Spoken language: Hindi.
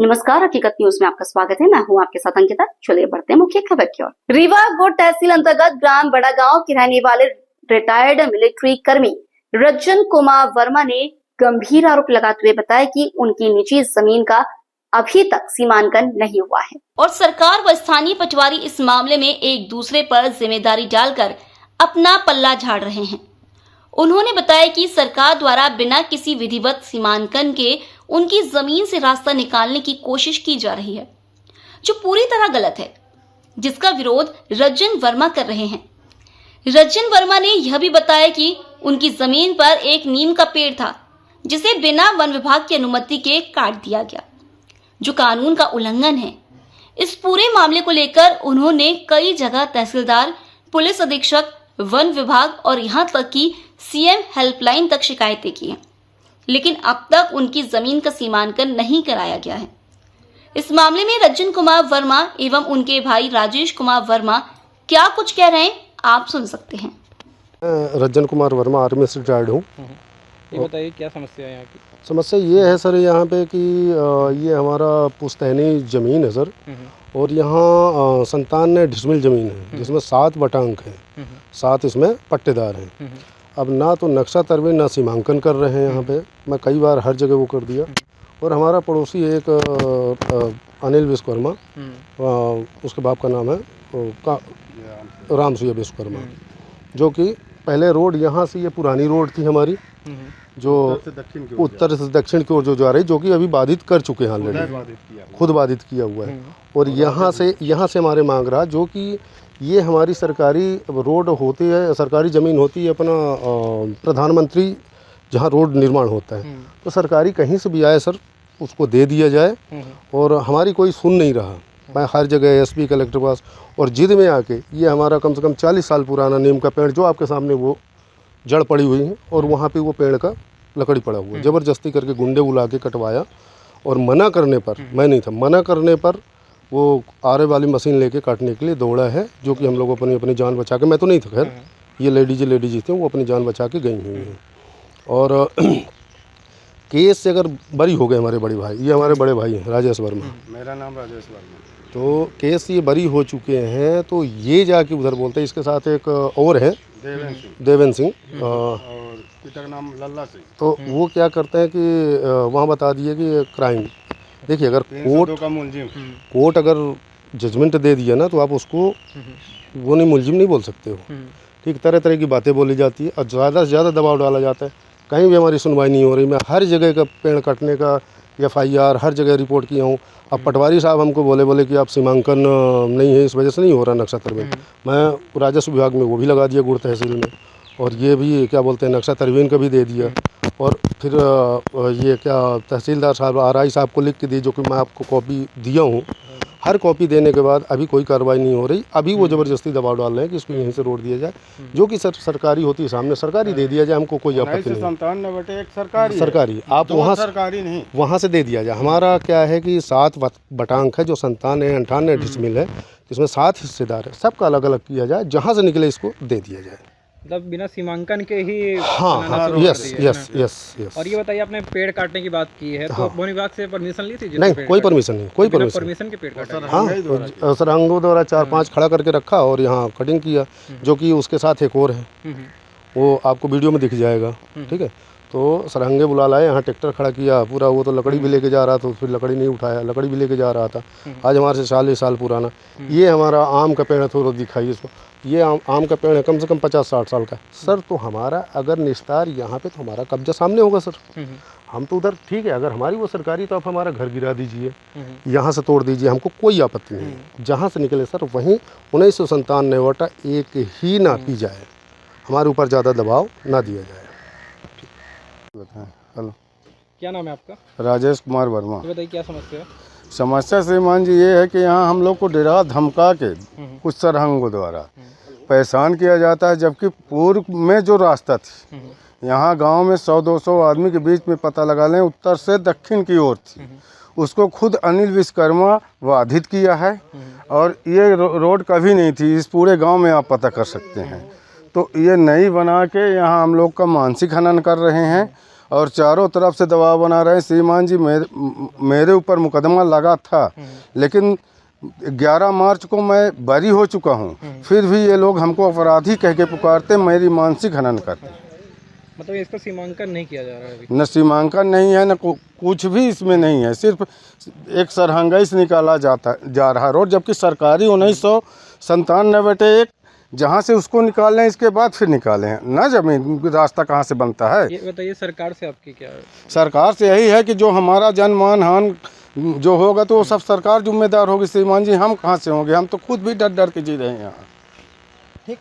नमस्कार, हकीकत न्यूज में आपका स्वागत है। मैं हूं आपके साथ अंकिता। चलिए बढ़ते हैं मुख्य खबर की ओर। रीवा गोड तहसील अंतर्गत ग्राम बड़ा गांव के रहने वाले रिटायर्ड मिलिट्री कर्मी रज्जन कुमार वर्मा ने गंभीर आरोप लगाते हुए बताया कि उनकी निजी जमीन का अभी तक सीमांकन नहीं हुआ है और सरकार व स्थानीय पटवारी इस मामले में एक दूसरे पर जिम्मेदारी डालकर अपना पल्ला झाड़ रहे हैं। उन्होंने बताया कि सरकार द्वारा बिना किसी विधिवत सीमांकन के उनकी जमीन से रास्ता निकालने की कोशिश की जा रही है, जो पूरी तरह गलत है, जिसका विरोध रज्जन वर्मा कर रहे हैं। रज्जन वर्मा ने यह भी बताया कि उनकी जमीन पर एक नीम का पेड़ था, जिसे बिना वन विभाग की अनुमति के काट दिया गया, जो कानून का उल्लंघन है। इस पूरे मामले को लेकर उन्होंने कई जगह तहसीलदार, पुलिस अधीक्षक, वन विभाग और यहाँ तक कि सीएम हेल्पलाइन तक शिकायतें की हैं, लेकिन अब तक उनकी जमीन का सीमांकन नहीं कराया गया है। इस मामले में रज्जन कुमार वर्मा एवं उनके भाई राजेश कुमार वर्मा क्या कुछ कह रहे हैं, आप सुन सकते हैं। रज्जन कुमार वर्मा आर्मी से रिटायर्ड हूँ। ये बताइए क्या समस्या है यहाँ की? समस्या ये है सर यहाँ पे कि ये हमारा पुश्तैनी ज़मीन है सर, और यहाँ 57 डिसमिल ज़मीन है, जिसमें 7 बटांक हैं, 7 इसमें पट्टेदार हैं। अब ना तो नक्शा तरवे ना सीमांकन कर रहे हैं यहाँ पे। मैं कई बार हर जगह वो कर दिया। और हमारा पड़ोसी एक अनिल विश्वकर्मा, उसके बाप का नाम है राम सिंह विश्वकर्मा, जो कि पहले रोड यहाँ से, ये पुरानी रोड थी हमारी, जो उत्तर से दक्षिण की ओर जो जा रही, जो कि अभी बाधित कर चुके हैं ऑलरेडी, खुद बाधित किया हुआ है। और यहाँ से हमारे मांग रहा, जो कि ये हमारी सरकारी रोड होती है, सरकारी ज़मीन होती है, अपना प्रधानमंत्री जहाँ रोड निर्माण होता है, तो सरकारी कहीं से भी आए सर उसको दे दिया जाए। और हमारी कोई सुन नहीं रहा। मैं हर जगह एसपी, कलेक्टर पास, और जिद में आके ये हमारा कम से कम 40 साल पुराना नीम का पेड़, जो आपके सामने वो जड़ पड़ी हुई है, और वहाँ पे वो पेड़ का लकड़ी पड़ा हुआ है, ज़बरदस्ती करके गुंडे बुला के कटवाया। और मना करने पर, मैं नहीं था, मना करने पर वो आरे वाली मशीन लेके काटने के लिए दौड़ा है, जो कि हम लोग अपनी जान बचा के, मैं तो नहीं था खैर, ये लेडीज थे, वो अपनी जान बचा के गई हुई हैं। और केस से अगर बरी हो गए हमारे बड़े भाई, ये हमारे बड़े भाई हैं राजेश वर्मा, मेरा नाम राजेश वर्मा, तो केस ये बरी हो चुके हैं, तो ये जाके उधर बोलते हैं। इसके साथ एक और है देवेन सिंह, और पिता का नाम लल्ला सिंह। तो वो क्या करते हैं कि वहाँ बता दिए कि क्राइम। देखिए, अगर कोर्ट अगर जजमेंट दे दिया ना, तो आप उसको वो नहीं, मुलजिम नहीं बोल सकते हो। ठीक, तरह तरह की बातें बोली जाती है और ज़्यादा से ज़्यादा दबाव डाला जाता है। कहीं भी हमारी सुनवाई नहीं हो रही। मैं हर जगह का पेड़ काटने का FIR हर जगह रिपोर्ट किया हूँ। अब पटवारी साहब हमको बोले कि आप सीमांकन नहीं है, इस वजह से नहीं हो रहा नक्शा तरवीन। मैं राजस्व विभाग में वो भी लगा दिया, गुड़ तहसील में, और ये भी क्या बोलते हैं, नक्शा तरवीन का भी दे दिया। और फिर ये क्या तहसीलदार साहब, RI साहब को लिख के दी, जो कि मैं आपको कॉपी दिया हूँ। हर कॉपी देने के बाद अभी कोई कार्रवाई नहीं हो रही। अभी वो ज़बरदस्ती दबाव डाल रहे हैं कि इसको यहीं से रोड दिया जाए, जो कि सरकारी होती है, सामने सरकारी दे दिया जाए, हमको कोई आपत्ति नहीं। 57 सरकारी, आप वहाँ सरकारी नहीं, वहाँ से दे दिया जाए। हमारा क्या है कि 7 बटांक है, जो 57-58 डिसमिल है, जिसमें 7 हिस्सेदार है, सबका अलग अलग किया जाए, जहाँ से निकले इसको दे दिया जाए। मतलब बिना सीमांकन के ही? हाँ, यस। और ये बताइए, आपने पेड़ काटने की बात की है, तो वन विभाग से परमिशन ली थी? नहीं, कोई परमिशन नहीं, कोई परमिशन के पेड़ काटे? हाँ, सरहंगों द्वारा 4-5 खड़ा करके रखा और यहाँ कटिंग किया, जो कि उसके साथ एक और है, वो आपको वीडियो में दिख जाएगा। ठीक है, तो सरहंगे बुला लाए, यहाँ ट्रैक्टर खड़ा किया पूरा, वो तो लकड़ी भी लेके जा रहा था, फिर लकड़ी नहीं उठाया, लकड़ी भी लेके जा रहा था। आज हमारे से 40 साल पुराना ये हमारा आम का पेड़ है, थोड़ा दिखाइए इसको। ये आम का पेड़ है, कम से कम 50-60 साल का सर। तो हमारा अगर निस्तार यहाँ पे, तो हमारा कब्जा सामने होगा सर। हम तो उधर, ठीक है, अगर हमारी वो सरकारी, तो आप हमारा घर गिरा दीजिए, यहाँ से तोड़ दीजिए, हमको कोई आपत्ति नहीं। जहाँ से निकले सर, वहीं 1997 वोटा एक ही ना की जाए, हमारे ऊपर ज़्यादा दबाव ना दिया जाए। हेलो, क्या नाम है आपका? राजेश कुमार वर्मा। बताइए क्या समस्या है? समस्या श्रीमान जी ये है कि यहाँ हम लोग को डरा धमका के कुछ सरहंगों द्वारा परेशान किया जाता है, जबकि पूर्व में जो रास्ता थी, यहाँ गांव में 100-200 आदमी के बीच में पता लगा लें, उत्तर से दक्षिण की ओर थी, उसको खुद अनिल विश्वकर्मा बाधित किया है। और ये रोड कभी नहीं थी, इस पूरे गांव में आप पता कर सकते हैं। तो ये नई बना के यहाँ हम लोग का मानसिक हनन कर रहे हैं। और चारों तरफ से दबाव बना रहे हैं। श्रीमान जी मेरे ऊपर मुकदमा लगा था, लेकिन 11 मार्च को मैं बरी हो चुका हूँ, फिर भी ये लोग हमको अपराधी कह के पुकारते, मेरी मानसिक हनन करते। मतलब इसका सीमांकन नहीं किया जा रहा है अभी? न सीमांकन नहीं है, न कुछ भी इसमें नहीं है, सिर्फ एक सरहंगाई से निकाला जा रहा रोड, जबकि सरकारी 1997 जहाँ से उसको निकालें, इसके बाद फिर निकालें ना, जमीन रास्ता कहाँ से बनता है? ये बताइए सरकार से आपकी क्या है? सरकार से यही है कि जो हमारा जन मान हान जो होगा तो वो सब सरकार जिम्मेदार होगी। श्रीमान जी हम कहाँ से होंगे, हम तो खुद भी डर डर के जी रहे हैं यहाँ। ठीक।